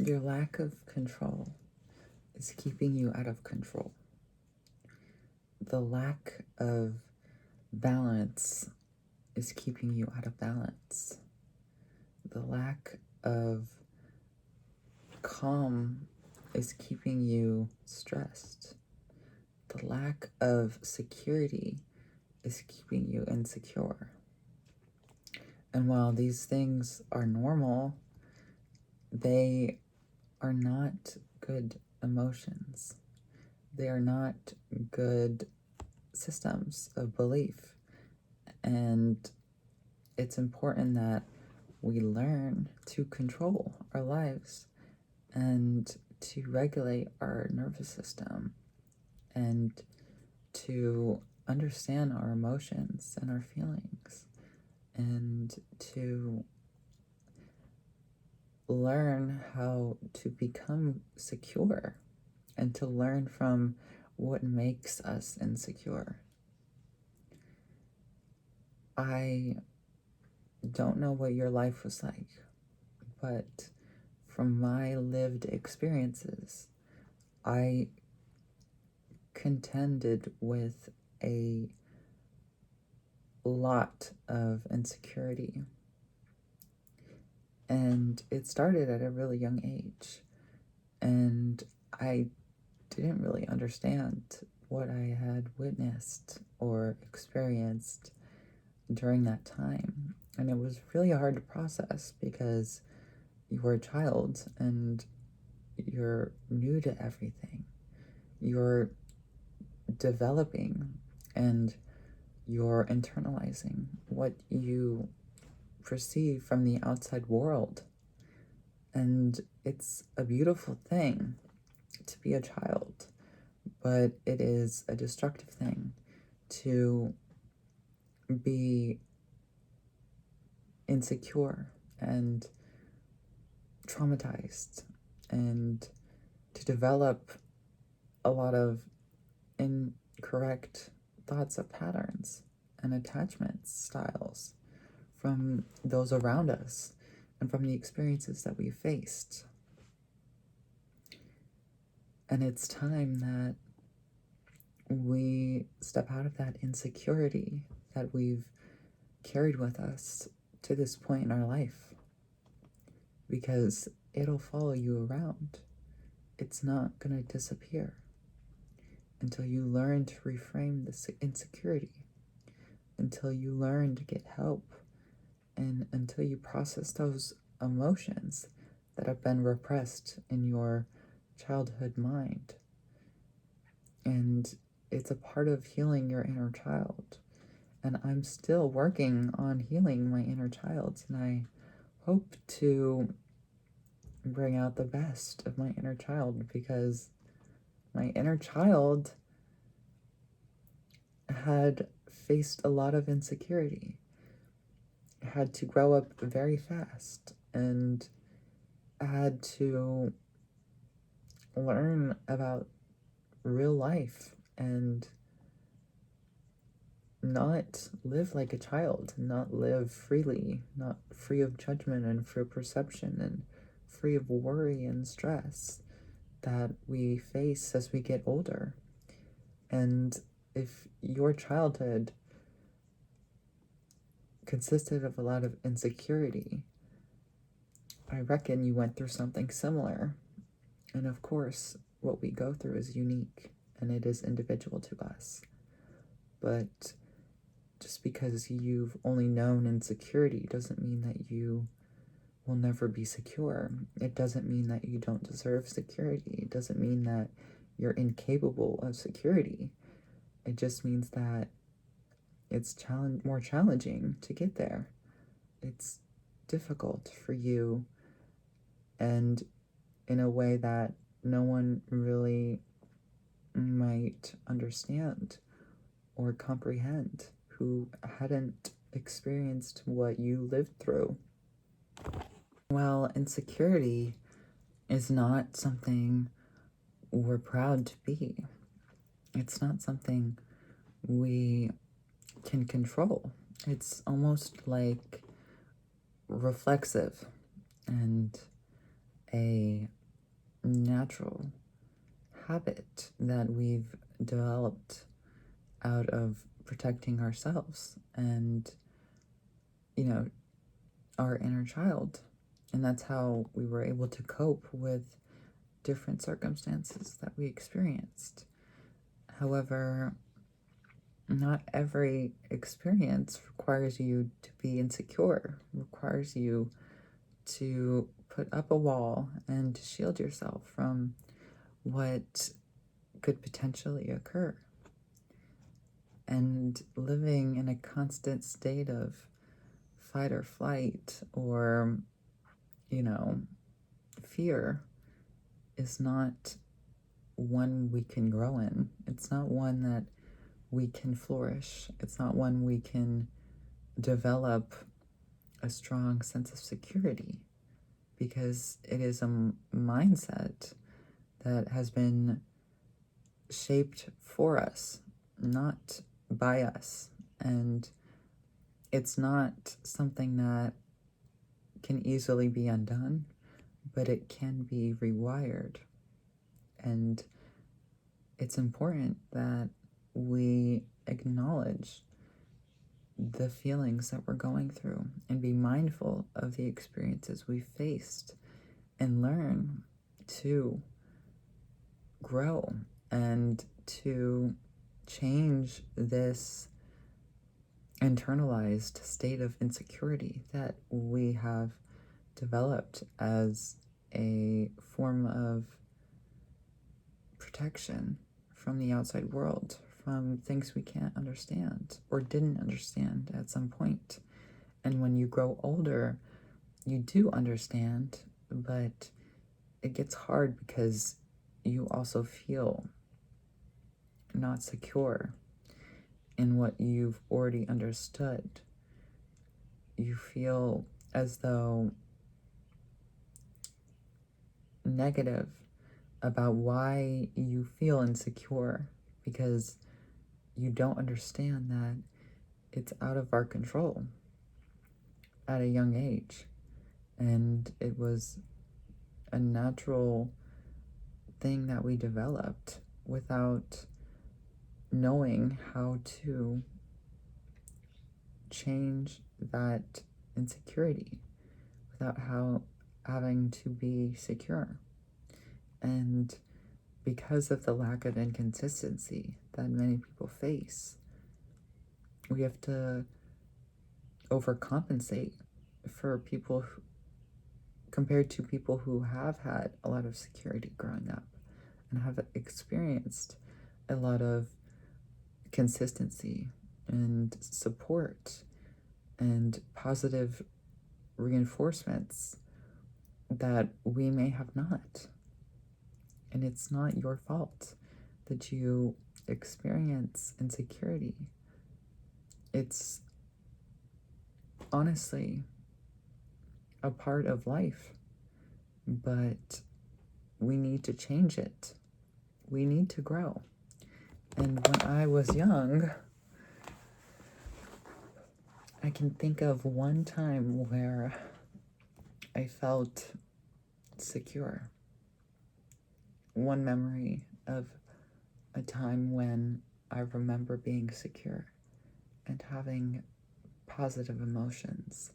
Your lack of control is keeping you out of control. The lack of balance is keeping you out of balance. The lack of calm is keeping you stressed. The lack of security is keeping you insecure. And while these things are normal, they are not good emotions. They are not good systems of belief. And it's important that we learn to control our lives and to regulate our nervous system and to understand our emotions and our feelings and to learn how to become secure and to learn from what makes us insecure. I don't know what your life was like, but from my lived experiences, I contended with a lot of insecurity. And it started at a really young age. And I didn't really understand what I had witnessed or experienced during that time. And it was really hard to process because you were a child and you're new to everything. You're developing and you're internalizing what you perceive from the outside world. And it's a beautiful thing to be a child, but it is a destructive thing to be insecure and traumatized and to develop a lot of incorrect thoughts of patterns and attachment styles from those around us and from the experiences that we faced. And it's time that we step out of that insecurity that we've carried with us to this point in our life, because it'll follow you around. It's not going to disappear until you learn to reframe this insecurity, until you learn to get help, and until you process those emotions that have been repressed in your childhood mind. And it's a part of healing your inner child. And I'm still working on healing my inner child, and I hope to bring out the best of my inner child, because my inner child had faced a lot of insecurity, had to grow up very fast, and had to learn about real life and not live like a child, not live freely, not free of judgment and free of perception and free of worry and stress that we face as we get older. And if your childhood consisted of a lot of insecurity, I reckon you went through something similar. And of course, what we go through is unique and it is individual to us. But just because you've only known insecurity doesn't mean that you will never be secure. It doesn't mean that you don't deserve security. It doesn't mean that you're incapable of security. It just means that it's more challenging to get there. It's difficult for you, and in a way that no one really might understand or comprehend who hadn't experienced what you lived through. While insecurity is not something we're proud to be, it's not something we can control. It's almost like reflexive and a natural habit that we've developed out of protecting ourselves and, our inner child. And that's how we were able to cope with different circumstances that we experienced. However, not every experience requires you to be insecure, requires you to put up a wall and to shield yourself from what could potentially occur. And living in a constant state of fight or flight or, fear is not one we can grow in. It's not one that we can flourish. It's not one we can develop a strong sense of security, because it is a mindset that has been shaped for us, not by us. And it's not something that can easily be undone, but it can be rewired. And it's important that we acknowledge the feelings that we're going through and be mindful of the experiences we faced and learn to grow and to change this internalized state of insecurity that we have developed as a form of protection from the outside world, from things we can't understand or didn't understand at some point. And when you grow older, you do understand, but it gets hard because you also feel not secure in what you've already understood. You feel as though negative about why you feel insecure, because you don't understand that it's out of our control at a young age. And it was a natural thing that we developed without knowing how to change that insecurity, without having to be secure. And because of the lack of inconsistency that many people face, we have to overcompensate for people compared to people who have had a lot of security growing up and have experienced a lot of consistency and support and positive reinforcements that we may have not. And it's not your fault that you experience insecurity. It's honestly a part of life, but we need to change it. We need to grow. And when I was young, I can think of one time where I felt secure. One memory of a time when I remember being secure and having positive emotions.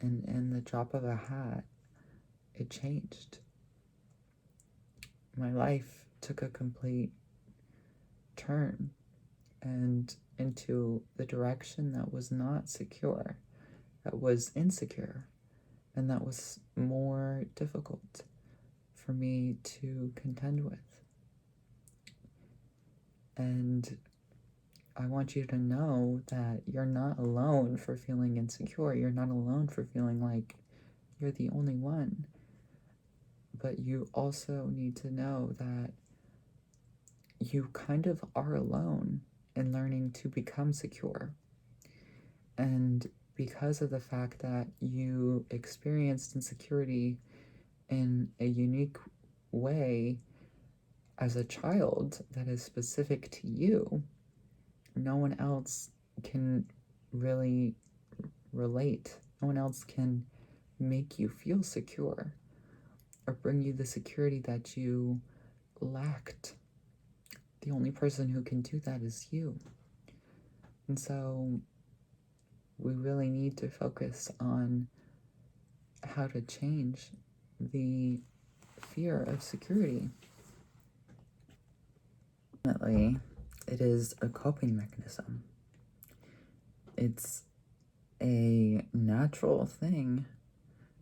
And in the drop of a hat, it changed. My life took a complete turn and into the direction that was not secure, that was insecure, and that was more difficult for me to contend with. And I want you to know that you're not alone for feeling insecure. You're not alone for feeling like you're the only one. But you also need to know that you kind of are alone in learning to become secure. And because of the fact that you experienced insecurity in a unique way as a child that is specific to you, no one else can really relate. No one else can make you feel secure or bring you the security that you lacked. The only person who can do that is you. And so we really need to focus on how to change the fear of security. Ultimately, it is a coping mechanism. It's a natural thing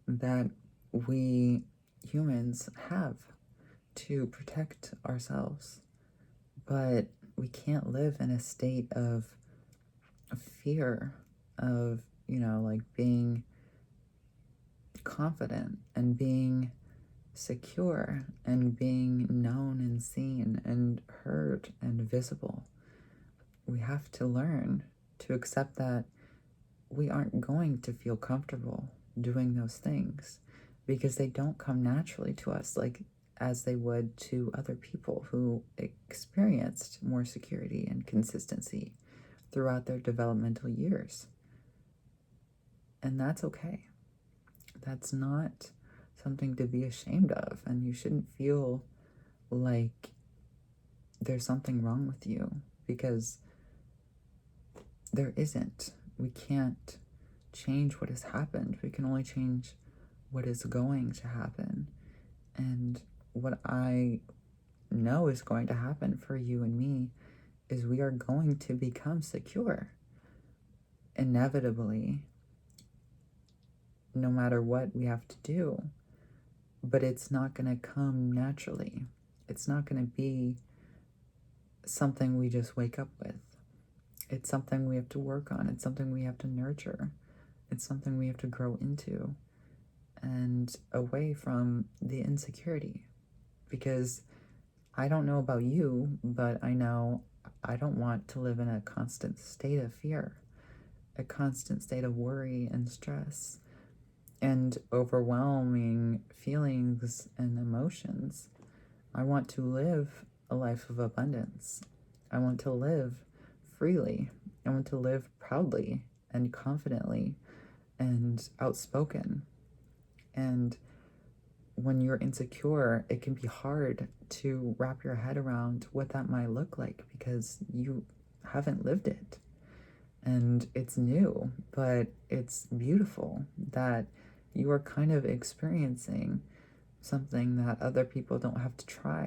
that we humans have to protect ourselves. But we can't live in a state of fear, of, like being confident and being secure and being known and seen and heard and visible. We have to learn to accept that we aren't going to feel comfortable doing those things because they don't come naturally to us like as they would to other people who experienced more security and consistency throughout their developmental years. And that's okay. That's not something to be ashamed of, and you shouldn't feel like there's something wrong with you, because there isn't. We can't change what has happened. We can only change what is going to happen. And what I know is going to happen for you and me is we are going to become secure, inevitably, no matter what we have to do. But it's not going to come naturally. It's not going to be something we just wake up with. It's something we have to work on. It's something we have to nurture. It's something we have to grow into and away from the insecurity. Because I don't know about you, but I know I don't want to live in a constant state of fear, a constant state of worry and stress and overwhelming feelings and emotions. I want to live a life of abundance. I want to live freely. I want to live proudly and confidently and outspoken. And when you're insecure, it can be hard to wrap your head around what that might look like because you haven't lived it. And it's new, but it's beautiful that you are kind of experiencing something that other people don't have to try.